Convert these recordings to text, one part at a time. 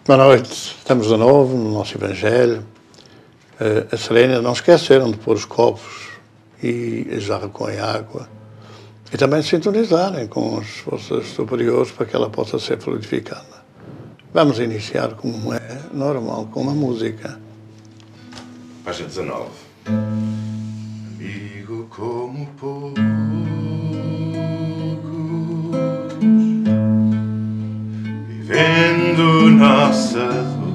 Boa noite, estamos de novo no nosso Evangelho. A Serena não esqueceram de pôr os copos e a jarra com a água e também de sintonizarem com as forças superiores para que ela possa ser fluidificada. Vamos iniciar como é normal, com uma música. Página 19. Amigo como poucos, vivendo nossa dor,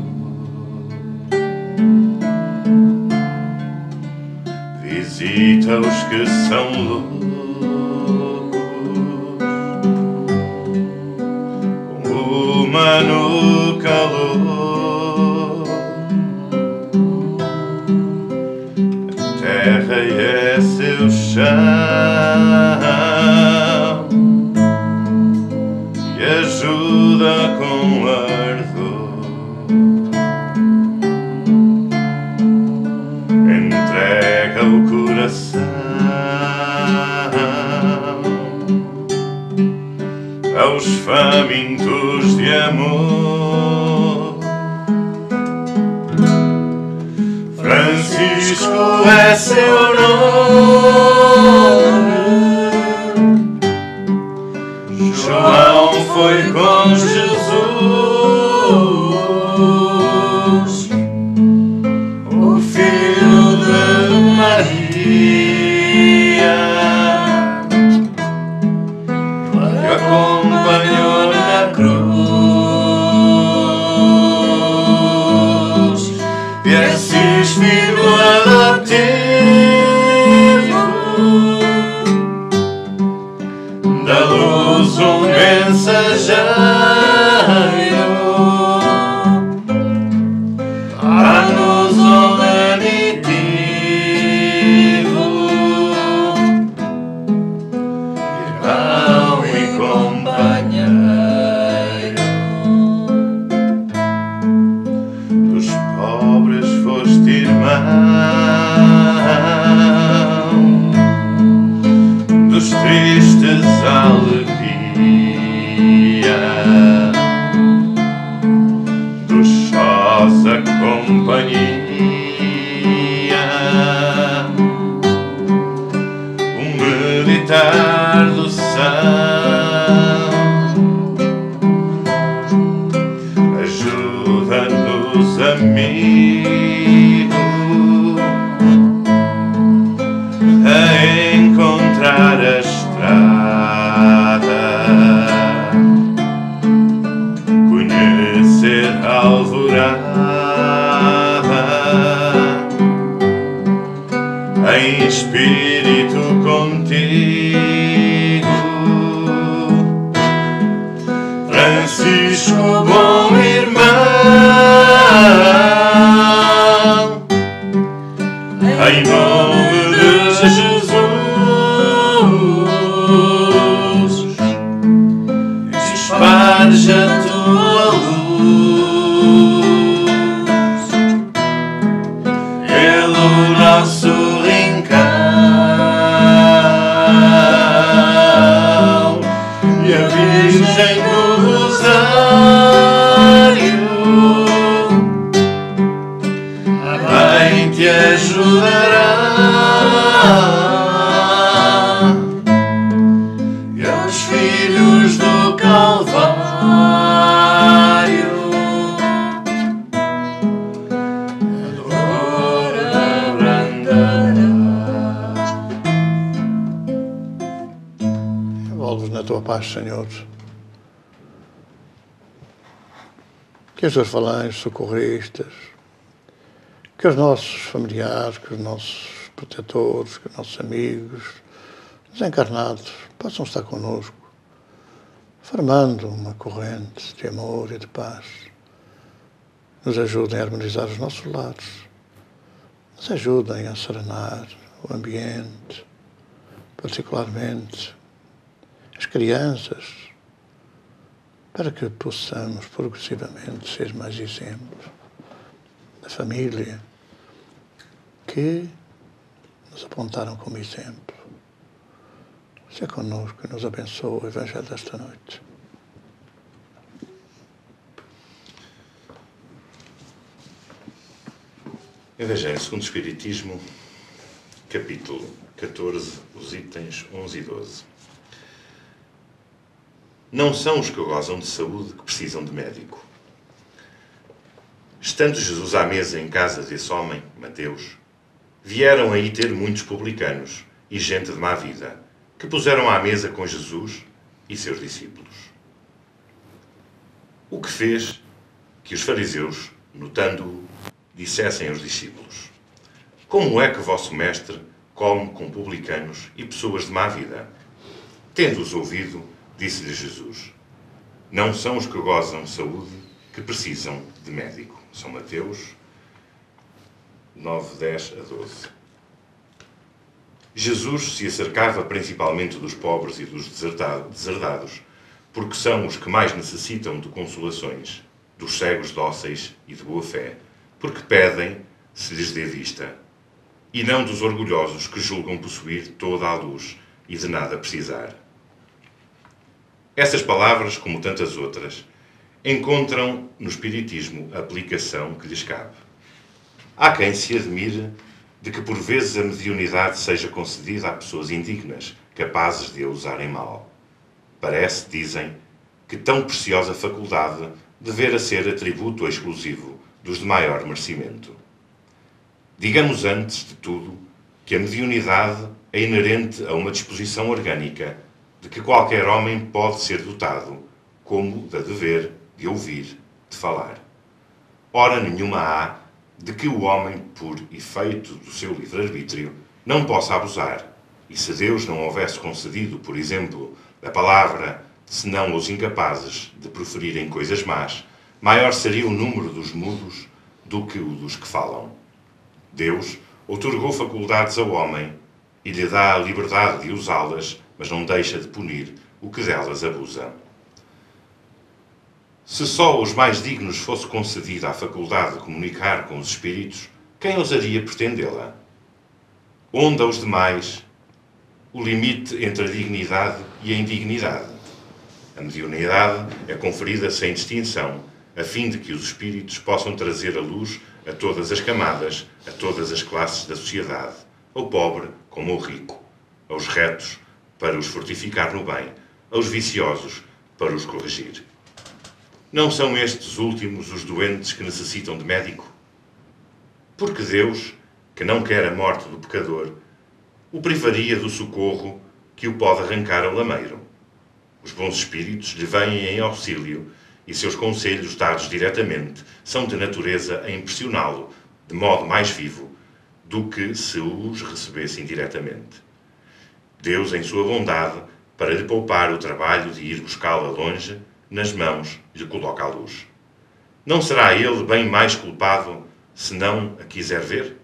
visita os que são loucos, com uma no calor. A terra é seu chão e ajuda com ardor. Entrega o coração aos famintos de amor. Francisco é seu nome, João foi com Jesus, o filho de Maria, que acompanhou na cruz. E Assis, filho adotivo, da luz um mensageiro, dá-nos um lenitivo, irmão e companheiro. Dos pobres foste irmão, dos tristes alegria, dos sós a companhia, um meditar do são, ajuda-nos, amigo, a encontrar a estrada, conhecer a alvorada, em espírito contigo. Francisco, bom irmão, em nome de Jesus, esparge a tua luz pelo nosso rincão, e a Virgem do Rosário também te ajudará. E aos filhos do Calvário, a dor abrandará. Envolve-nos na tua paz, Senhor. Que os teus falanges socorristas, que os nossos familiares, que os nossos protetores, que os nossos amigos, desencarnados, possam estar connosco, formando uma corrente de amor e de paz. Nos ajudem a harmonizar os nossos lares, nos ajudem a serenar o ambiente, particularmente as crianças, para que possamos progressivamente ser mais exemplo da família que nos apontaram como exemplo. Seja connosco e nos abençoe o Evangelho desta noite. Evangelho segundo o Espiritismo, capítulo 14, os itens 11 e 12. Não são os que gozam de saúde que precisam de médico. Estando Jesus à mesa em casa desse homem, Mateus, vieram aí ter muitos publicanos e gente de má vida, que puseram à mesa com Jesus e seus discípulos. O que fez que os fariseus, notando-o, dissessem aos discípulos: como é que vosso mestre come com publicanos e pessoas de má vida? Tendo-os ouvido, disse-lhe Jesus: não são os que gozam de saúde que precisam de médico. São Mateus 9, 10 a 12. Jesus se acercava principalmente dos pobres e dos deserdados, porque são os que mais necessitam de consolações, dos cegos dóceis e de boa fé, porque pedem se lhes dê vista, e não dos orgulhosos que julgam possuir toda a luz e de nada precisar. Essas palavras, como tantas outras, encontram no Espiritismo a aplicação que lhes cabe. Há quem se admire de que por vezes a mediunidade seja concedida a pessoas indignas, capazes de a usarem mal. Parece, dizem, que tão preciosa faculdade devera ser atributo exclusivo dos de maior merecimento. Digamos antes de tudo que a mediunidade é inerente a uma disposição orgânica de que qualquer homem pode ser dotado, como da de ver, de ouvir, de falar. Ora nenhuma há de que o homem, por efeito do seu livre-arbítrio, não possa abusar, e se Deus não houvesse concedido, por exemplo, a palavra, senão aos incapazes de proferirem coisas más, maior seria o número dos mudos do que o dos que falam. Deus outorgou faculdades ao homem e lhe dá a liberdade de usá-las, mas não deixa de punir o que delas abusa. Se só aos mais dignos fosse concedida a faculdade de comunicar com os espíritos, quem ousaria pretendê-la? Onde aos demais o limite entre a dignidade e a indignidade? A mediunidade é conferida sem distinção, a fim de que os espíritos possam trazer a luz a todas as camadas, a todas as classes da sociedade, ao pobre como ao rico, aos retos para os fortificar no bem, aos viciosos para os corrigir. Não são estes últimos os doentes que necessitam de médico? Porque Deus, que não quer a morte do pecador, o privaria do socorro que o pode arrancar ao lameiro. Os bons espíritos lhe vêm em auxílio e seus conselhos dados diretamente são de natureza a impressioná-lo de modo mais vivo do que se os recebessem diretamente. Deus, em sua bondade, para lhe poupar o trabalho de ir buscá-la longe, nas mãos lhe coloca a luz. Não será ele bem mais culpado se não a quiser ver?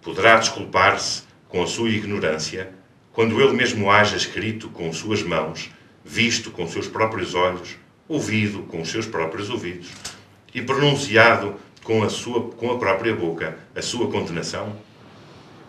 Poderá desculpar-se com a sua ignorância quando ele mesmo haja escrito com suas mãos, visto com seus próprios olhos, ouvido com os seus próprios ouvidos e pronunciado com a própria boca a sua condenação?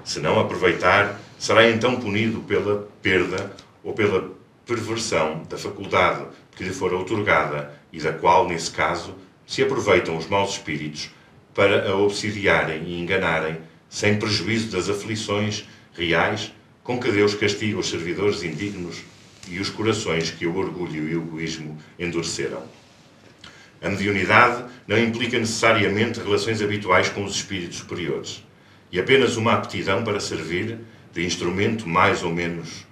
Se não aproveitar, será então punido pela perda ou pela perversão da faculdade que lhe for outorgada e da qual, nesse caso, se aproveitam os maus espíritos para a obsidiarem e enganarem, sem prejuízo das aflições reais com que Deus castiga os servidores indignos e os corações que o orgulho e o egoísmo endureceram. A mediunidade não implica necessariamente relações habituais com os espíritos superiores, e apenas uma aptidão para servir de instrumento mais ou menos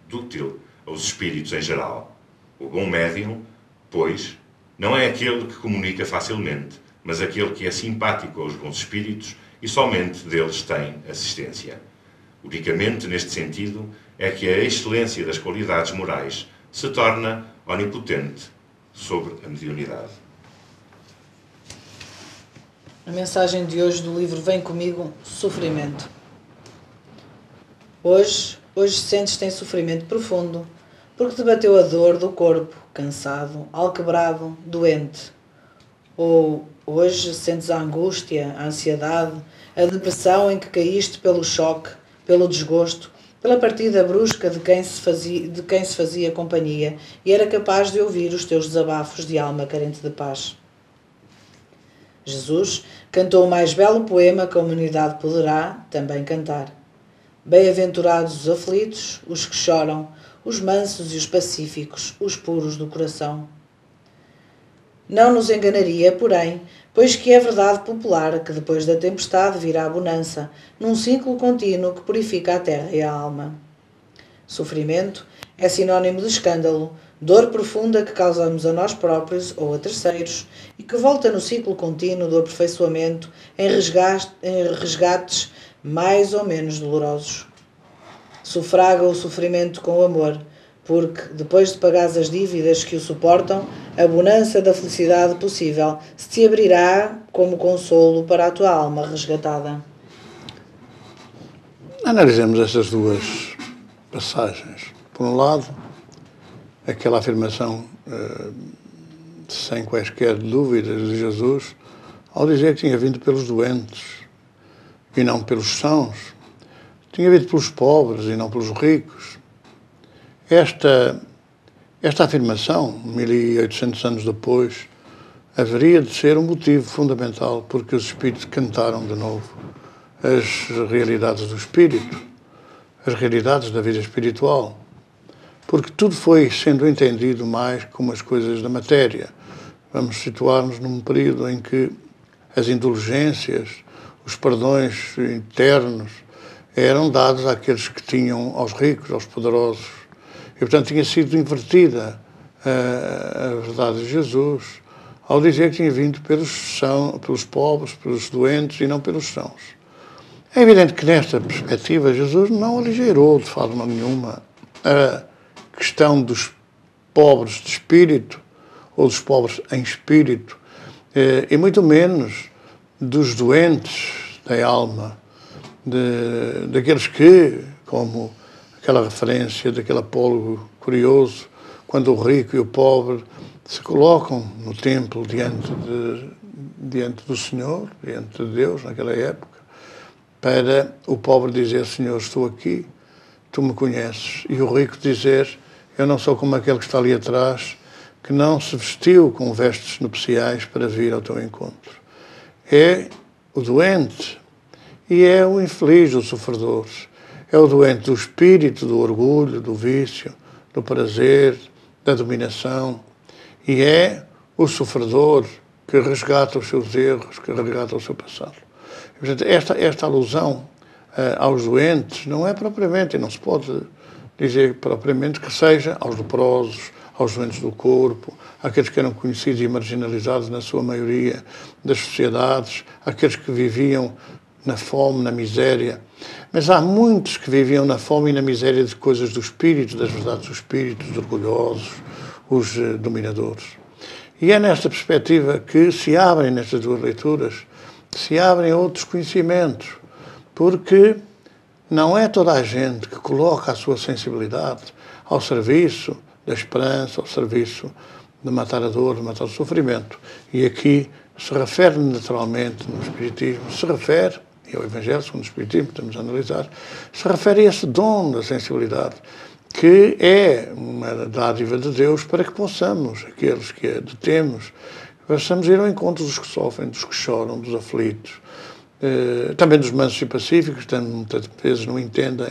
dútil aos espíritos em geral. O bom médium, pois, não é aquele que comunica facilmente, mas aquele que é simpático aos bons espíritos e somente deles tem assistência. Unicamente neste sentido é que a excelência das qualidades morais se torna onipotente sobre a mediunidade. A mensagem de hoje do livro Vem Comigo, Sofrimento. Hoje sentes-te em sofrimento profundo, porque te bateu a dor do corpo, cansado, alquebrado, doente. Ou hoje sentes a angústia, a ansiedade, a depressão em que caíste pelo choque, pelo desgosto, pela partida brusca de quem se fazia companhia e era capaz de ouvir os teus desabafos de alma carente de paz. Jesus cantou o mais belo poema que a humanidade poderá também cantar. Bem-aventurados os aflitos, os que choram, os mansos e os pacíficos, os puros do coração. Não nos enganaria, porém, pois que é verdade popular que depois da tempestade virá a bonança, num ciclo contínuo que purifica a terra e a alma. Sofrimento é sinónimo de escândalo, dor profunda que causamos a nós próprios ou a terceiros e que volta no ciclo contínuo do aperfeiçoamento em resgates mais ou menos dolorosos. Sufraga o sofrimento com amor, porque, depois de pagares as dívidas que o suportam, a bonança da felicidade possível se te abrirá como consolo para a tua alma resgatada. Analisemos estas duas passagens. Por um lado, aquela afirmação sem quaisquer dúvidas de Jesus, ao dizer que tinha vindo pelos doentes e não pelos sãos, tinha vindo pelos pobres e não pelos ricos. Esta afirmação, 1800 anos depois, haveria de ser um motivo fundamental porque os Espíritos cantaram de novo as realidades do Espírito, as realidades da vida espiritual, porque tudo foi sendo entendido mais como as coisas da matéria. Vamos situar-nos num período em que as indulgências, os perdões internos, eram dados àqueles que tinham, aos ricos, aos poderosos. E, portanto, tinha sido invertida a verdade de Jesus ao dizer que tinha vindo pelos pobres, pelos doentes e não pelos sãos. É evidente que, nesta perspectiva, Jesus não aligeirou, de forma nenhuma, a questão dos pobres de espírito, ou dos pobres em espírito, e muito menos dos doentes da alma, daqueles que, como aquela referência daquele apólogo curioso, quando o rico e o pobre se colocam no templo diante do Senhor, diante de Deus, naquela época, para o pobre dizer: Senhor, estou aqui, tu me conheces, e o rico dizer: eu não sou como aquele que está ali atrás, que não se vestiu com vestes nupciais para vir ao teu encontro. É o doente e é o infeliz, o sofredor. É o doente do espírito, do orgulho, do vício, do prazer, da dominação. E é o sofredor que resgata os seus erros, que resgata o seu passado. E, portanto, esta alusão aos doentes não é propriamente, e não se pode dizer propriamente que seja aos leprosos, aos doentes do corpo, àqueles que eram conhecidos e marginalizados na sua maioria das sociedades, àqueles que viviam na fome, na miséria. Mas há muitos que viviam na fome e na miséria de coisas do espírito, das verdades do espírito, os orgulhosos, os dominadores. E é nesta perspectiva que se abrem, nestas duas leituras, se abrem outros conhecimentos, porque não é toda a gente que coloca a sua sensibilidade ao serviço da esperança, ao serviço de matar a dor, de matar o sofrimento. E aqui se refere naturalmente no Espiritismo, se refere, e ao Evangelho segundo o Espiritismo, estamos a analisar, se refere a esse dom da sensibilidade, que é uma dádiva de Deus para que possamos, aqueles que a detemos, possamos ir ao encontro dos que sofrem, dos que choram, dos aflitos, também dos mansos e pacíficos, que muitas vezes não entendem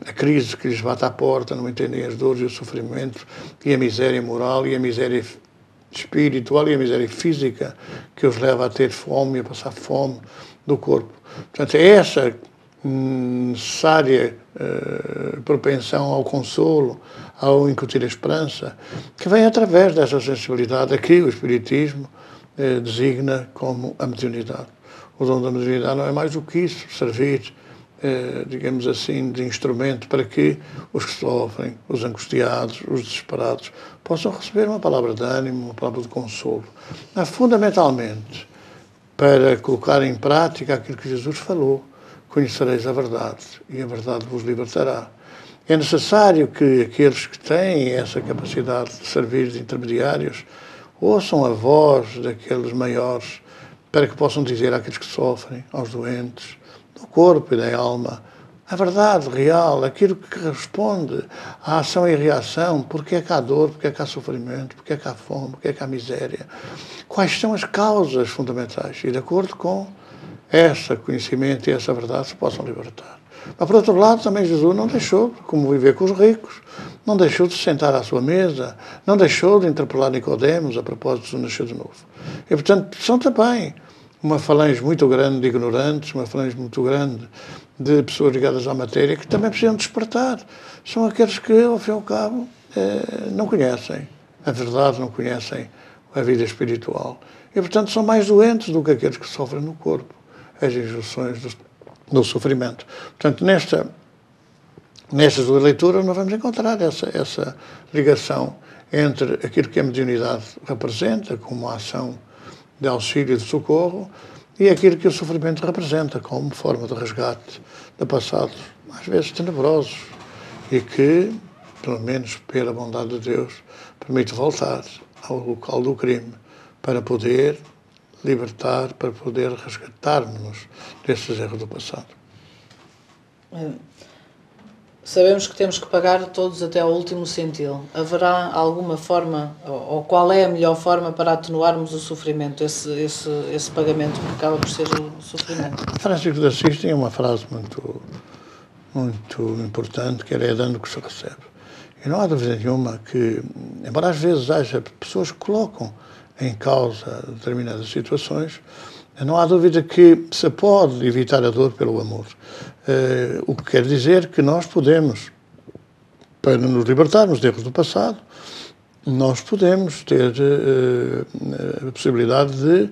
a crise que lhes bate à porta, não entendem as dores e o sofrimento, e a miséria moral, e a miséria espiritual, e a miséria física, que os leva a ter fome, a passar fome do corpo. Portanto, é essa necessária propensão ao consolo, ao incutir a esperança, que vem através dessa sensibilidade. Aqui o Espiritismo designa como a mediunidade. O dom da mediunidade não é mais do que isso, servir, digamos assim, de instrumento para que os que sofrem, os angustiados, os desesperados, possam receber uma palavra de ânimo, uma palavra de consolo. Mas, fundamentalmente, para colocar em prática aquilo que Jesus falou: conhecereis a verdade, e a verdade vos libertará. É necessário que aqueles que têm essa capacidade de servir de intermediários ouçam a voz daqueles maiores, para que possam dizer àqueles que sofrem, aos doentes, do corpo e da alma: a verdade real, aquilo que responde à ação e reação, porque é que há dor, porque é que há sofrimento, porque é que há fome, porque é que há miséria. Quais são as causas fundamentais? E de acordo com esse conhecimento e essa verdade se possam libertar. Mas, por outro lado, também Jesus não deixou de conviver com os ricos, não deixou de sentar à sua mesa, não deixou de interpelar Nicodemos a propósito do nascer de novo. E, portanto, são também uma falange muito grande de ignorantes, uma falange muito grande de pessoas ligadas à matéria que também precisam despertar. São aqueles que, ao fim e ao cabo, não conhecem a verdade, não conhecem a vida espiritual. E, portanto, são mais doentes do que aqueles que sofrem no corpo as injunções do sofrimento. Portanto, nestas duas leituras nós vamos encontrar essa ligação entre aquilo que a mediunidade representa como uma ação de auxílio e de socorro e aquilo que o sofrimento representa como forma de resgate de passados, às vezes tenebrosos, e que, pelo menos pela bondade de Deus, permite voltar ao local do crime para poder libertar, para poder resgatar-nos desses erros do passado. Sabemos que temos que pagar todos até ao último centil. Haverá alguma forma, ou qual é a melhor forma para atenuarmos o sofrimento, esse pagamento que acaba por ser o sofrimento? Francisco de Assis tem uma frase muito importante, que é dando o que se recebe. E não há dúvida nenhuma que, embora às vezes haja pessoas que colocam em causa determinadas situações, não há dúvida que se pode evitar a dor pelo amor. O que quer dizer que nós podemos, para nos libertarmos de erros do passado, nós podemos ter a possibilidade de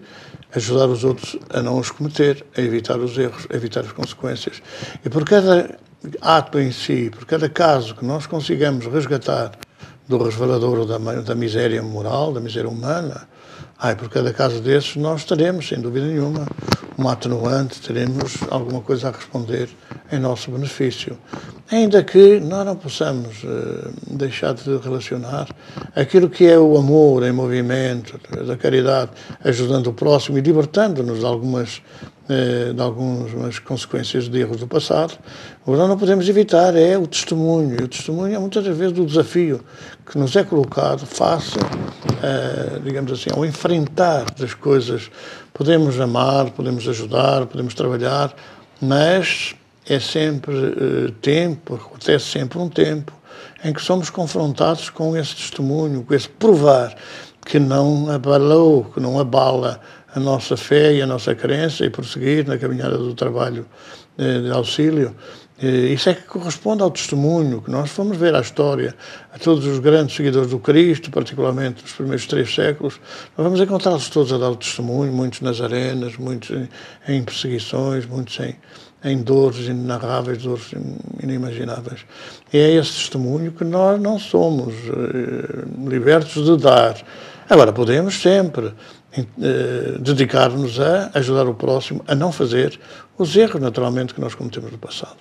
ajudar os outros a não os cometer, a evitar os erros, a evitar as consequências. E por cada ato em si, por cada caso que nós consigamos resgatar do resvalador da miséria moral, da miséria humana, por cada caso desses nós teremos, sem dúvida nenhuma, uma atenuante, teremos alguma coisa a responder em nosso benefício. Ainda que nós não possamos deixar de relacionar aquilo que é o amor em movimento, da caridade, ajudando o próximo e libertando-nos de algumas consequências de erros do passado. O que nós não podemos evitar é o testemunho. E o testemunho é muitas vezes o desafio que nos é colocado face, digamos assim, ao enfrentar das coisas. Podemos amar, podemos ajudar, podemos trabalhar, mas é sempre acontece sempre um tempo em que somos confrontados com esse testemunho, com esse provar que não abalou, que não abala a nossa fé e a nossa crença e prosseguir na caminhada do trabalho de auxílio. Isso é que corresponde ao testemunho que nós fomos ver a história, a todos os grandes seguidores do Cristo, particularmente nos primeiros 3 séculos, nós vamos encontrá-los todos a dar o testemunho, muitos nas arenas, muitos em perseguições, muitos em dores inenarráveis, dores inimagináveis. E é esse testemunho que nós não somos libertos de dar. Agora, podemos sempre dedicar-nos a ajudar o próximo a não fazer os erros, naturalmente, que nós cometemos no passado.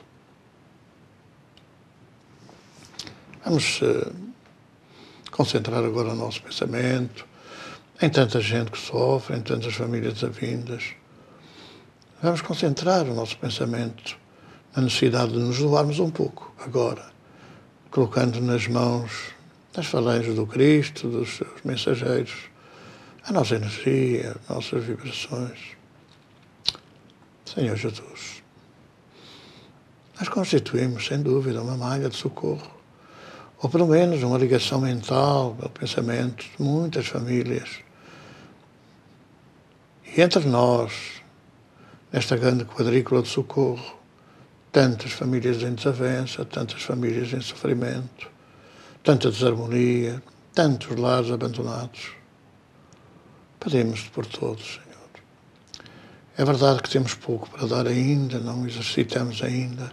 Vamos concentrar agora o nosso pensamento em tanta gente que sofre, em tantas famílias desavindas. Vamos concentrar o nosso pensamento na necessidade de nos doarmos um pouco, agora, colocando nas mãos das falanges do Cristo, dos seus mensageiros, a nossa energia, as nossas vibrações. Senhor Jesus, nós constituímos, sem dúvida, uma malha de socorro, ou pelo menos uma ligação mental, ao pensamento de muitas famílias. E entre nós, nesta grande quadrícula de socorro, tantas famílias em desavença, tantas famílias em sofrimento, tanta desarmonia, tantos lares abandonados. Pedimos-te por todos, Senhor. É verdade que temos pouco para dar ainda, não exercitamos ainda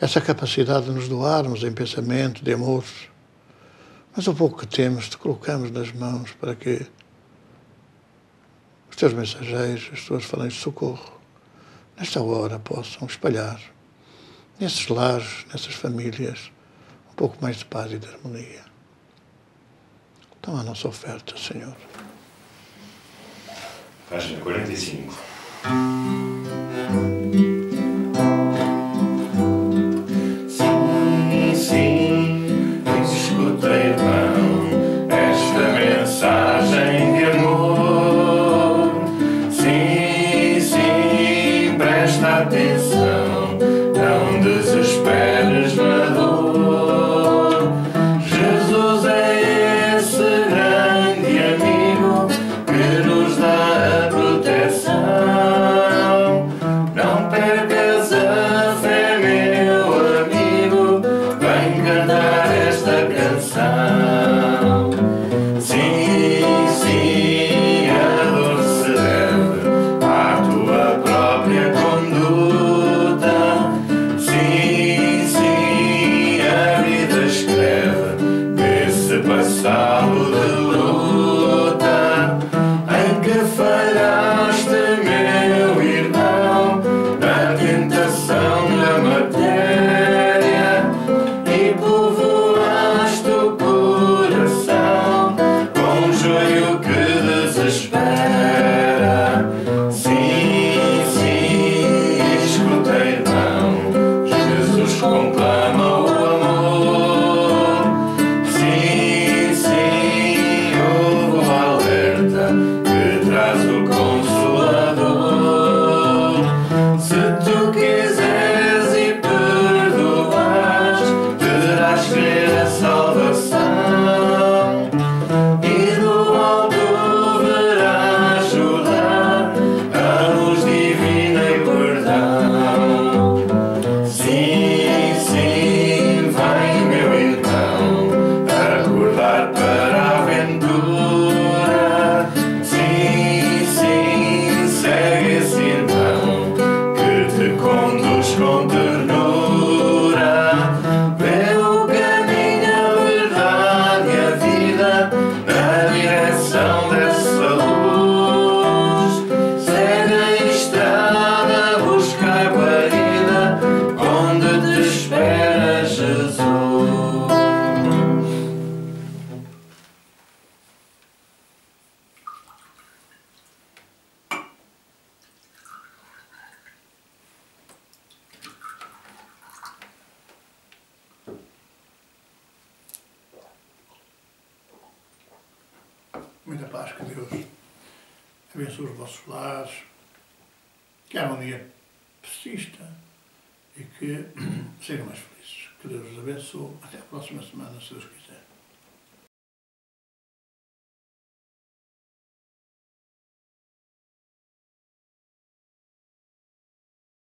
essa capacidade de nos doarmos em pensamento, de amor, mas o pouco que temos te colocamos nas mãos para que os teus mensageiros, as tuas falanges de socorro, nesta hora possam espalhar nesses lares, nessas famílias, um pouco mais de paz e de harmonia. Toma a nossa oferta, Senhor. Página 45. salvação. Sim, sim, a dor se deve à tua própria conduta. Sim, sim, a vida escreve nesse passado de luta em que falhaste, meu irmão, na tentação da matéria e povoaste o coração com joio que desespera. Sim, sim, escuta, irmão, Jesus conclama o amor. Sim, sim, ouve o alerta que traz o Consolador. Se tu quiseres e perdoares, terás crer a salvação e do alto verás jorrar a luz divina e perdão. Sim, sim, vem, meu irmão, acordar para a aventura. Sim, sim, segue esse irmão que te conduz com ternura. Vê o caminho, a verdade e a vida na direção dessa luz. Segue a estrada, busca a guarida onde te espera Jesus. Muita paz, que Deus abençoe os vossos lares, que haja um dia persista e que sejam mais felizes. Que Deus os abençoe. Até a próxima semana, se Deus quiser.